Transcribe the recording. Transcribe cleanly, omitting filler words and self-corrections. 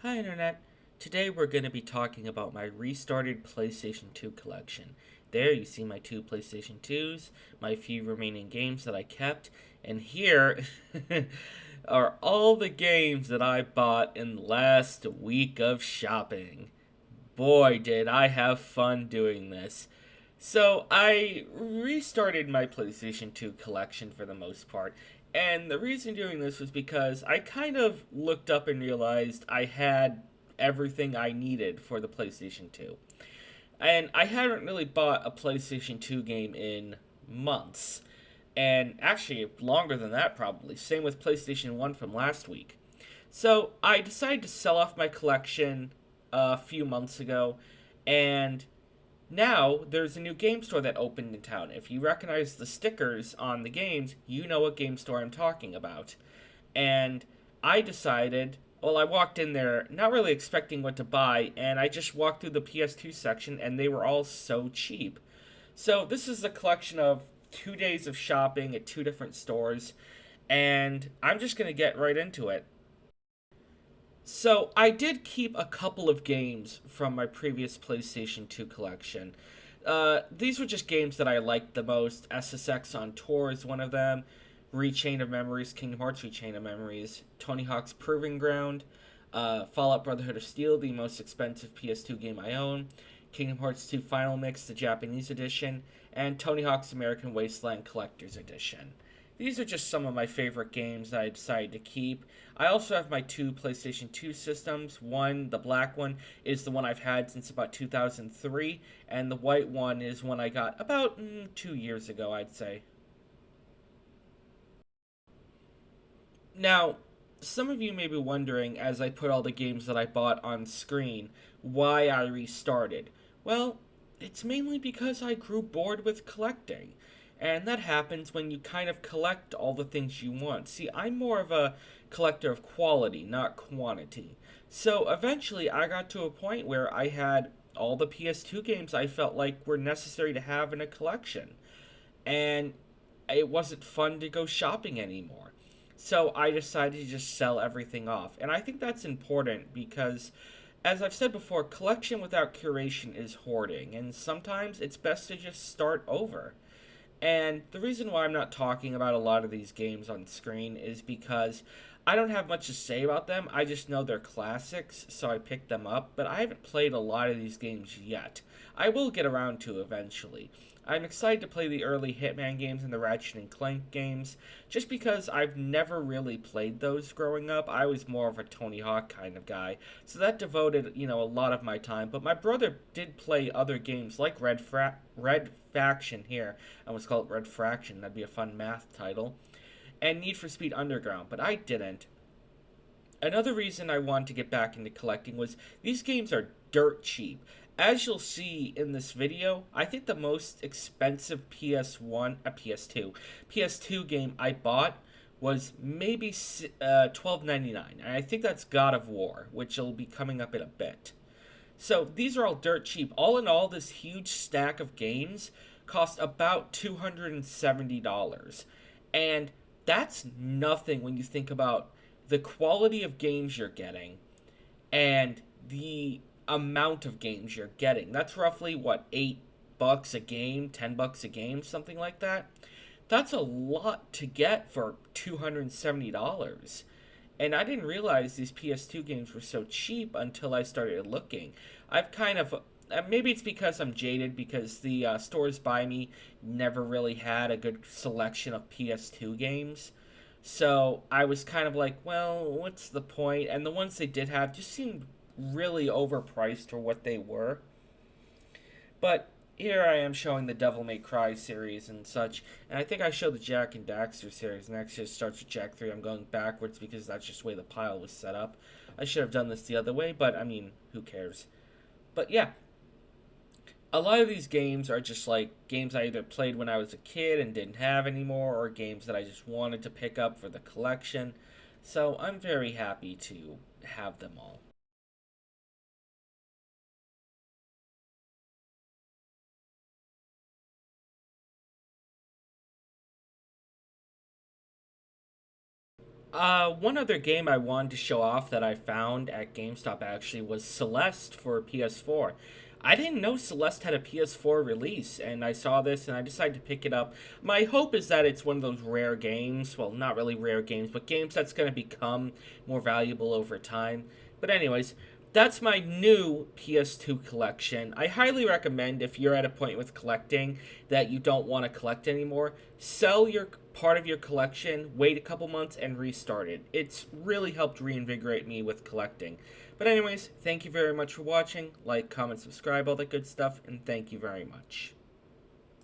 Hi Internet. Today we're going to be talking about my restarted PlayStation 2 collection. There you see my two PlayStation 2s, my few remaining games that I kept, and here are all the games that I bought in the last week of shopping. Boy, did I have fun doing this. So, I restarted my PlayStation 2 collection for the most part. And the reason doing this was because I kind of looked up and realized I had everything I needed for the PlayStation 2. And I hadn't really bought a PlayStation 2 game in months. And actually, longer than that, probably. Same with PlayStation 1 from last week. So I decided to sell off my collection a few months ago, and now there's a new game store that opened in town. If you recognize the stickers on the games, you know what game store I'm talking about. And I decided, well, I walked in there not really expecting what to buy, and I just walked through the PS2 section, and they were all so cheap. So this is a collection of 2 days of shopping at two different stores, and I'm just going to get right into it. So I did keep a couple of games from my previous PlayStation 2 collection. These were just games that I liked the most. SSX on Tour is one of them. Rechain of Memories, Kingdom Hearts Rechain of Memories, Tony Hawk's Proving Ground, Fallout Brotherhood of Steel, the most expensive PS2 game I own, Kingdom Hearts 2 Final Mix, the Japanese edition, and Tony Hawk's American Wasteland Collector's Edition. These are just some of my favorite games that I decided to keep. I also have my two PlayStation 2 systems. One, the black one, is the one I've had since about 2003, and the white one is one I got about 2 years ago, I'd say. Now, some of you may be wondering, as I put all the games that I bought on screen, why I restarted. Well, it's mainly because I grew bored with collecting. And that happens when you kind of collect all the things you want. See, I'm more of a collector of quality, not quantity. So eventually, I got to a point where I had all the PS2 games I felt like were necessary to have in a collection. And it wasn't fun to go shopping anymore. So I decided to just sell everything off. And I think that's important because, as I've said before, collection without curation is hoarding. And sometimes it's best to just start over. And the reason why I'm not talking about a lot of these games on screen is because I don't have much to say about them. I just know they're classics, so I picked them up, but I haven't played a lot of these games yet. I will get around to eventually. I'm excited to play the early Hitman games and the Ratchet and Clank games, just because I've never really played those growing up. I was more of a Tony Hawk kind of guy, so that devoted, a lot of my time. But my brother did play other games like Red Faction here. I almost call it Red Fraction. That'd be a fun math title. And Need for Speed Underground, but I didn't. Another reason I wanted to get back into collecting was these games are dirt cheap. As you'll see in this video, I think the most expensive PS2 game I bought was maybe $12.99, and I think that's God of War, which will be coming up in a bit. So these are all dirt cheap. All in all, this huge stack of games cost about $270. And that's nothing when you think about the quality of games you're getting and the amount of games you're getting. That's roughly what, $8 a game, $10 a game, something like that. That's a lot to get for $270. And I didn't realize these PS2 games were so cheap until I started looking. I've kind of maybe it's because I'm jaded because the stores by me never really had a good selection of PS2 games. So I was kind of like, well, what's the point? And the ones they did have just seemed really overpriced for what they were. But here I am showing the Devil May Cry series and such, and I think I showed the Jack and Daxter series. Next just starts with Jack 3. I'm going backwards because that's just the way the pile was set up. I should have done this the other way, but I mean, who cares? But yeah, a lot of these games are just like games I either played when I was a kid and didn't have anymore, or games that I just wanted to pick up for the collection. So I'm very happy to have them all. One other game I wanted to show off that I found at GameStop actually was Celeste for PS4. I didn't know Celeste had a PS4 release, and I saw this and I decided to pick it up. My hope is that it's one of those rare games, well, not really rare games, but games that's going to become more valuable over time. But, anyways, that's my new PS2 collection. I highly recommend if you're at a point with collecting that you don't want to collect anymore, sell your part of your collection, wait a couple months, and restart it. It's really helped reinvigorate me with collecting. But anyways, thank you very much for watching. Like, comment, subscribe, all that good stuff, and thank you very much.